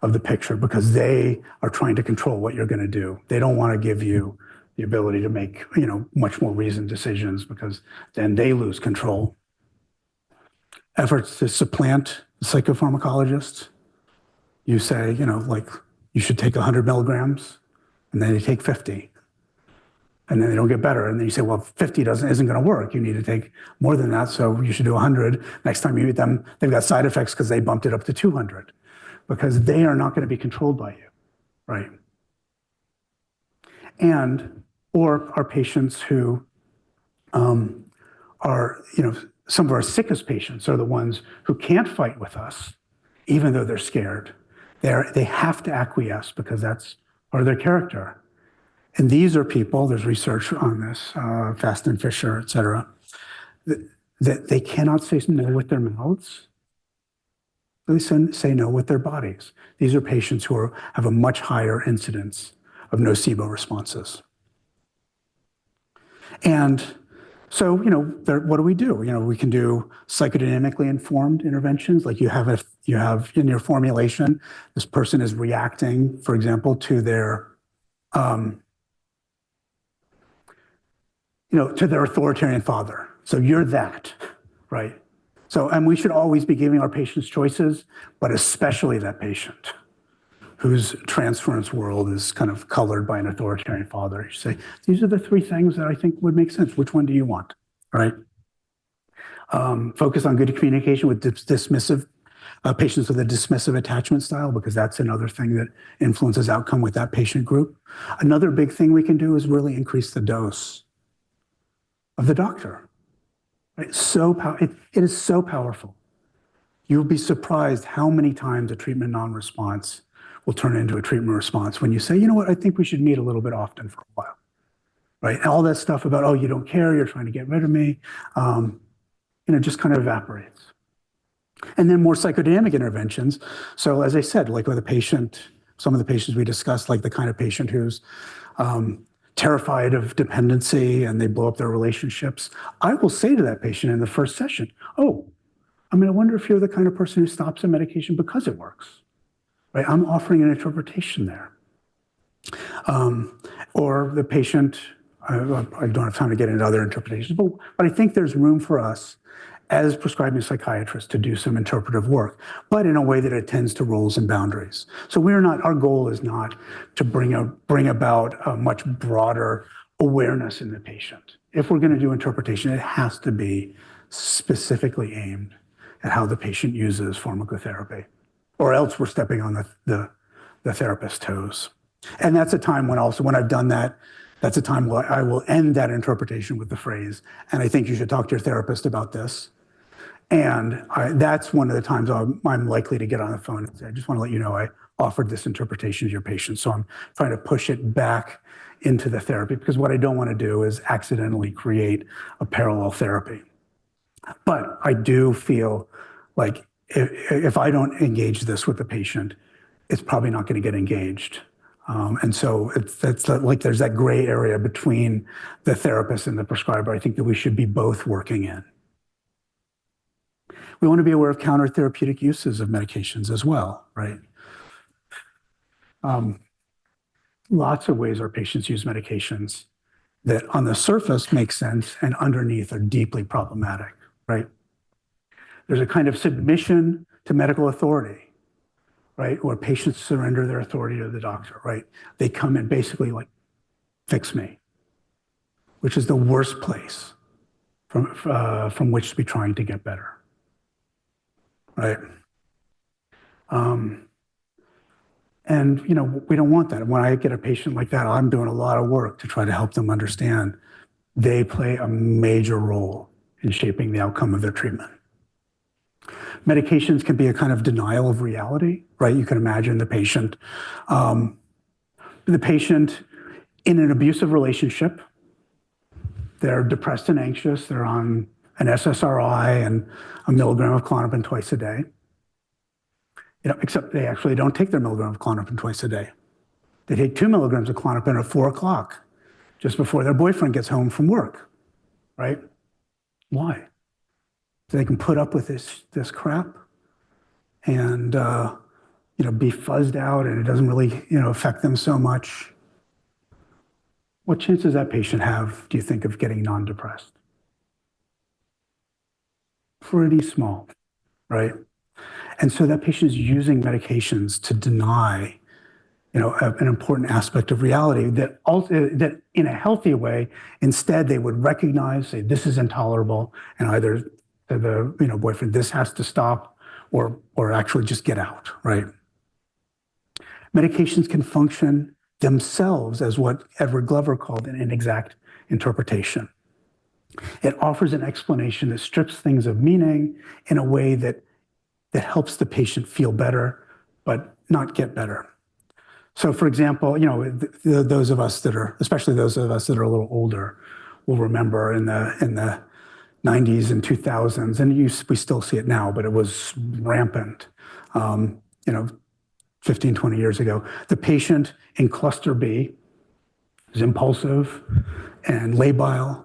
of the picture because they are trying to control what you're going to do. They don't want to give you the ability to make, much more reasoned decisions because then they lose control. Efforts to supplant the psychopharmacologist. You say, you should take 100 milligrams, and then they take 50. And then they don't get better. And then you say, well, 50 isn't going to work. You need to take more than that, so you should do 100. Next time you meet them, they've got side effects because they bumped it up to 200 because they are not going to be controlled by you, right? Or our patients who are, some of our sickest patients are the ones who can't fight with us, even though they're scared. They have to acquiesce because that's part of their character. And these are people, there's research on this, Fast and Fisher, et cetera, that they cannot say no with their mouths. They say no with their bodies. These are patients who have a much higher incidence of nocebo responses. And so, what do? We can do psychodynamically informed interventions. Like you have in your formulation, this person is reacting, for example, to their to their authoritarian father. So you're that, right? So, and we should always be giving our patients choices, but especially that patient whose transference world is kind of colored by an authoritarian father. You say, these are the three things that I think would make sense. Which one do you want, right? Focus on good communication with dismissive patients with a dismissive attachment style, because that's another thing that influences outcome with that patient group. Another big thing we can do is really increase the dose of the doctor. Right? It is so powerful. You'll be surprised how many times a treatment non-response will turn into a treatment response when you say, you know what, I think we should meet a little bit often for a while, right? And all that stuff about, oh, you don't care, you're trying to get rid of me, just kind of evaporates. And then more psychodynamic interventions. So as I said, like with a patient, some of the patients we discussed, like the kind of patient who's terrified of dependency and they blow up their relationships, I will say to that patient in the first session, oh, I wonder if you're the kind of person who stops a medication because it works, right? I'm offering an interpretation there. Or the patient, I don't have time to get into other interpretations, but I think there's room for us as prescribing psychiatrists to do some interpretive work, but in a way that attends to roles and boundaries. So our goal is not to bring about a much broader awareness in the patient. If we're going to do interpretation, it has to be specifically aimed at how the patient uses pharmacotherapy, or else we're stepping on the therapist's toes. And that's a time when I've done that, that's a time where I will end that interpretation with the phrase, and I think you should talk to your therapist about this. And that's one of the times I'm likely to get on the phone and say, I just want to let you know I offered this interpretation to your patient. So I'm trying to push it back into the therapy, because what I don't want to do is accidentally create a parallel therapy. But I do feel like if I don't engage this with the patient, it's probably not going to get engaged. And so it's like there's that gray area between the therapist and the prescriber. I think that we should be both working in. We want to be aware of countertherapeutic uses of medications as well, right? Lots of ways our patients use medications that on the surface make sense and underneath are deeply problematic, right? There's a kind of submission to medical authority, right? Where patients surrender their authority to the doctor, right? They come in basically like, fix me, which is the worst place from which to be trying to get better, right? And we don't want that. When I get a patient like that, I'm doing a lot of work to try to help them understand they play a major role in shaping the outcome of their treatment. Medications can be a kind of denial of reality, right? You can imagine the patient in an abusive relationship, they're depressed and anxious, they're on an SSRI and a milligram of Klonopin twice a day. Except they actually don't take their milligram of Klonopin twice a day. They take 2 milligrams of Klonopin at 4 o'clock, just before their boyfriend gets home from work, right? Why? So they can put up with this crap and be fuzzed out, and it doesn't really affect them so much. What chance does that patient have, do you think, of getting non-depressed? Pretty small, right? And so that patient is using medications to deny, an important aspect of reality that in a healthy way, instead they would recognize, say, this is intolerable, and either the boyfriend, this has to stop, or actually just get out, right? Medications can function themselves as what Edward Glover called an inexact interpretation. It offers an explanation that strips things of meaning in a way that helps the patient feel better, but not get better. So for example, those of us that are, especially those of us that are a little older, will remember in the 90s and 2000s, and we still see it now, but it was rampant, 15, 20 years ago. The patient in cluster B is impulsive and labile.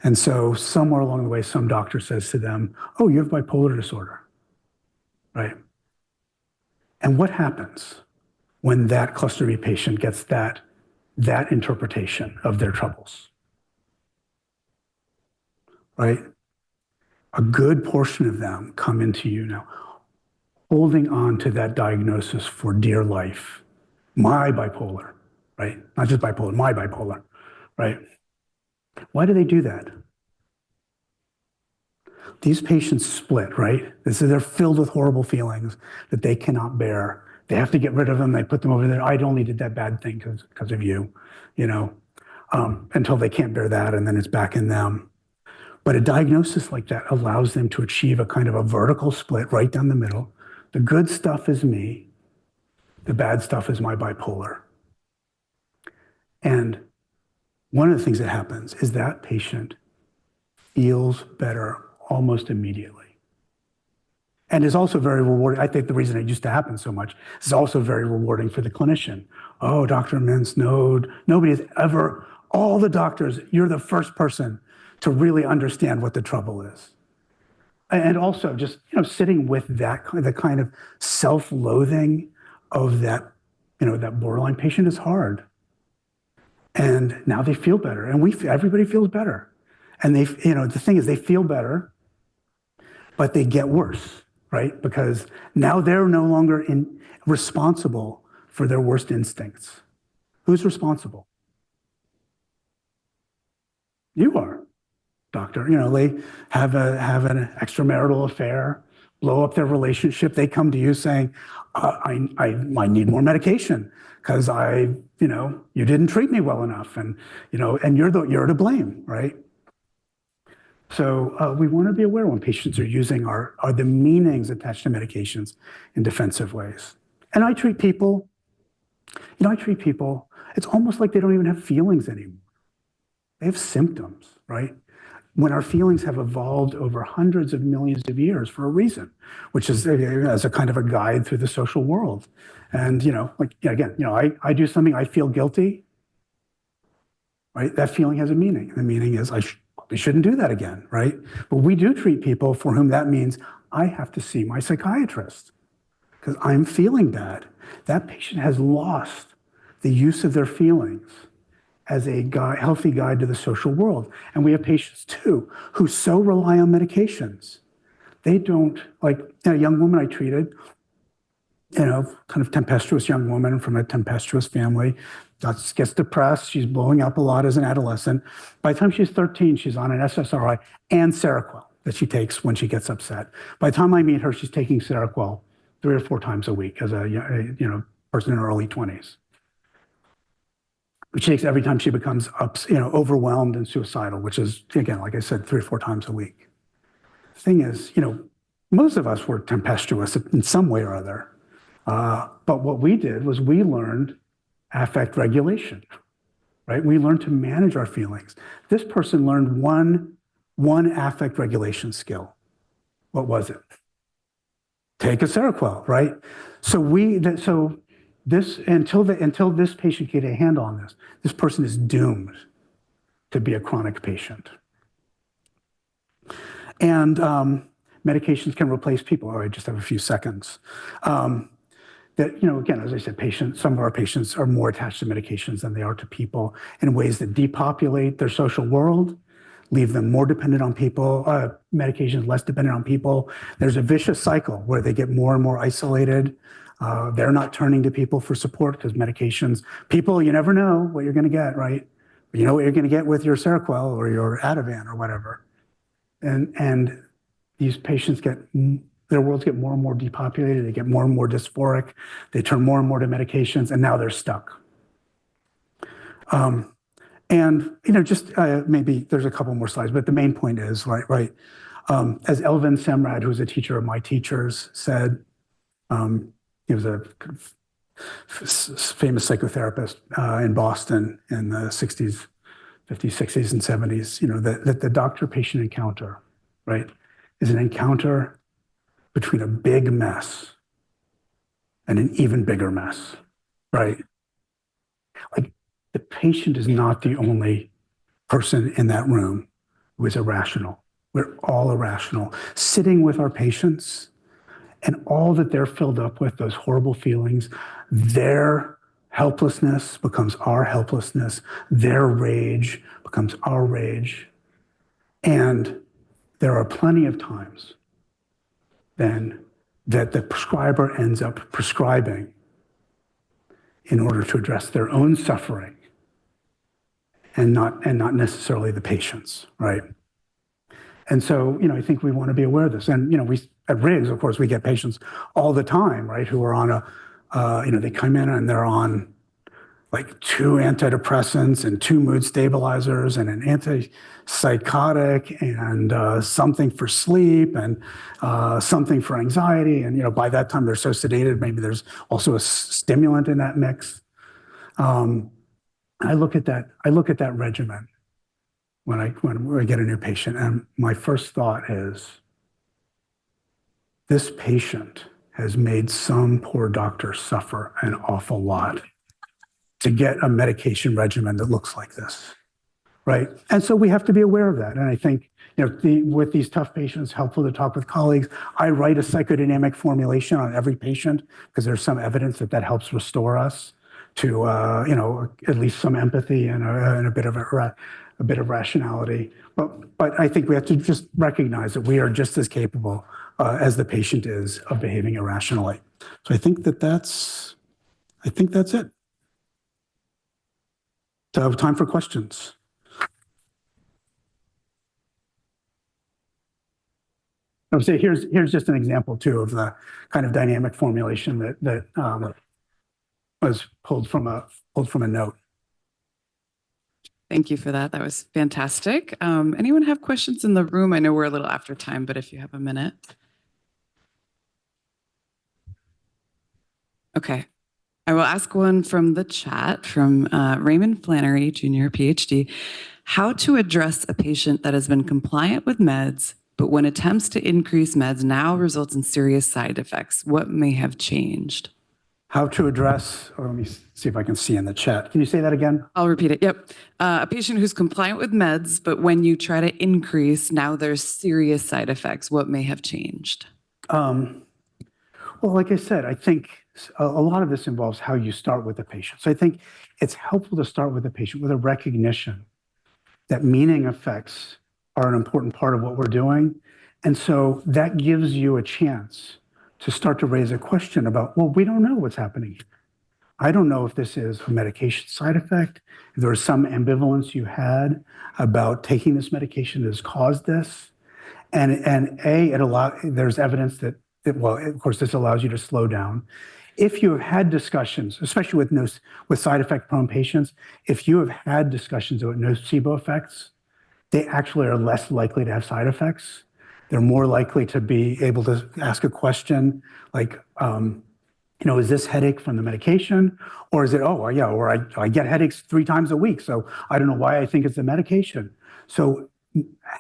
And so somewhere along the way, some doctor says to them, oh, you have bipolar disorder, right? And what happens when that cluster B patient gets that interpretation of their troubles, right? a good portion of them come into you now, holding on to that diagnosis for dear life. My bipolar, right? Not just bipolar, my bipolar, right? Why do they do that? These patients split, right? They're filled with horrible feelings that they cannot bear. They have to get rid of them. They put them over there. I only did that bad thing because of you, you know, until they can't bear that, and then it's back in them. But a diagnosis like that allows them to achieve a kind of a vertical split right down the middle. The good stuff is me. The bad stuff is my bipolar. And one of the things that happens is that patient feels better almost immediately. And is also very rewarding. I think the reason it used to happen so much is also very rewarding for the clinician. Oh, Dr. Mintz, no, nobody has ever, all the doctors, you're the first person to really understand what the trouble is. And also just, sitting with that, the kind of self-loathing of that, that borderline patient is hard. And now they feel better, and everybody feels better. And the thing is, they feel better, but they get worse, right? Because now they're no longer responsible for their worst instincts. Who's responsible? You are, doctor. They have an extramarital affair, blow up their relationship. They come to you saying, I need more medication because you didn't treat me well enough, and you're to blame, right? So we want to be aware when patients are using are the meanings attached to medications in defensive ways. And I treat people, it's almost like they don't even have feelings anymore. They have symptoms, right? When our feelings have evolved over hundreds of millions of years for a reason, which is as a kind of a guide through the social world. And, I do something, I feel guilty, right? That feeling has a meaning. The meaning is we shouldn't do that again, right? But we do treat people for whom that means I have to see my psychiatrist because I'm feeling bad. That patient has lost the use of their feelings as a healthy guide to the social world. And we have patients too who so rely on medications. They don't, like a young woman I treated, kind of tempestuous young woman from a tempestuous family, gets depressed. She's blowing up a lot as an adolescent. By the time she's 13, she's on an SSRI and Seroquel that she takes when she gets upset. By the time I meet her, she's taking Seroquel 3 or 4 times a week as a person in her early 20s. Which takes every time she becomes overwhelmed and suicidal, which is, again, like I said, 3 or 4 times a week. The thing is, most of us were tempestuous in some way or other. But what we did was we learned affect regulation, right? We learned to manage our feelings. This person learned one affect regulation skill. What was it? Take a Seroquel, right? Until this patient get a handle on this person is doomed to be a chronic patient. And medications can replace people. Oh, I just have a few seconds. Again, as I said, some of our patients are more attached to medications than they are to people in ways that depopulate their social world, leave them more dependent on people, medications less dependent on people. There's a vicious cycle where they get more and more isolated. They're not turning to people for support because medications, people, you never know what you're going to get, right? You know what you're going to get with your Seroquel or your Ativan or whatever. And these patients their worlds get more and more depopulated. They get more and more dysphoric. They turn more and more to medications, and now they're stuck. Maybe there's a couple more slides, but the main point is, right? As Elvin Semrad, who's a teacher of my teachers, said, he was a famous psychotherapist in Boston in the 60s, 50s, 60s, and 70s, that the doctor-patient encounter, right, is an encounter between a big mess and an even bigger mess, right? Like the patient is not the only person in that room who is irrational. We're all irrational. Sitting with our patients and all that they're filled up with, those horrible feelings, their helplessness becomes our helplessness, their rage becomes our rage. And there are plenty of times then that the prescriber ends up prescribing in order to address their own suffering and not necessarily the patient's, right? And so, I think we want to be aware of this. And, we at Riggs, of course, we get patients all the time, right, who are on they come in and they're on like 2 antidepressants and 2 mood stabilizers and an antipsychotic and something for sleep and something for anxiety. And, by that time they're so sedated, maybe there's also a stimulant in that mix. I look at that regimen when I get a new patient, and my first thought is, this patient has made some poor doctor suffer an awful lot to get a medication regimen that looks like this, right? And so we have to be aware of that. And I think, with these tough patients, helpful to talk with colleagues. I write a psychodynamic formulation on every patient because there's some evidence that helps restore us to, at least some empathy and a bit of rationality. But I think we have to just recognize that we are just as capable as the patient is of behaving irrationally. So I think that's it. So I have time for questions. I would say here's just an example too of the kind of dynamic formulation that was pulled from a note. Thank you for that. That was fantastic. Anyone have questions in the room? I know we're a little after time, but if you have a minute. Okay. I will ask one from the chat from Raymond Flannery, Jr., PhD. How to address a patient that has been compliant with meds, but when attempts to increase meds now results in serious side effects? What may have changed? How to address, or let me see if I can see in the chat. Can you say that again? I'll repeat it. Yep. A patient who's compliant with meds, but when you try to increase, now there's serious side effects. What may have changed? Well, like I said, I think a lot of this involves how you start with the patient. So I think it's helpful to start with the patient with a recognition that meaning effects are an important part of what we're doing. And so that gives you a chance to start to raise a question about, well, we don't know what's happening here. I don't know if this is a medication side effect, if there was some ambivalence you had about taking this medication that has caused this. And there's evidence that, well, of course, this allows you to slow down. If you have had discussions, especially with side effect prone patients, if you have had discussions about nocebo effects, they actually are less likely to have side effects. They're more likely to be able to ask a question like, is this headache from the medication? Or is it, I get headaches 3 times a week, so I don't know why I think it's the medication. So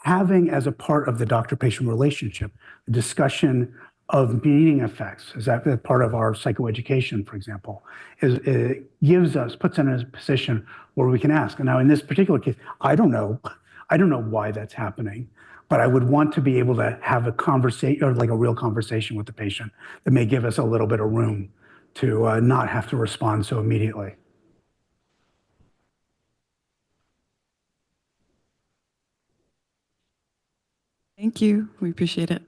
having as a part of the doctor-patient relationship, a discussion of meaning effects, is that part of our psychoeducation, for example, it puts us in a position where we can ask. And now in this particular case, I don't know why that's happening, but I would want to be able to have a conversation, or like a real conversation with the patient that may give us a little bit of room to not have to respond so immediately. Thank you. We appreciate it.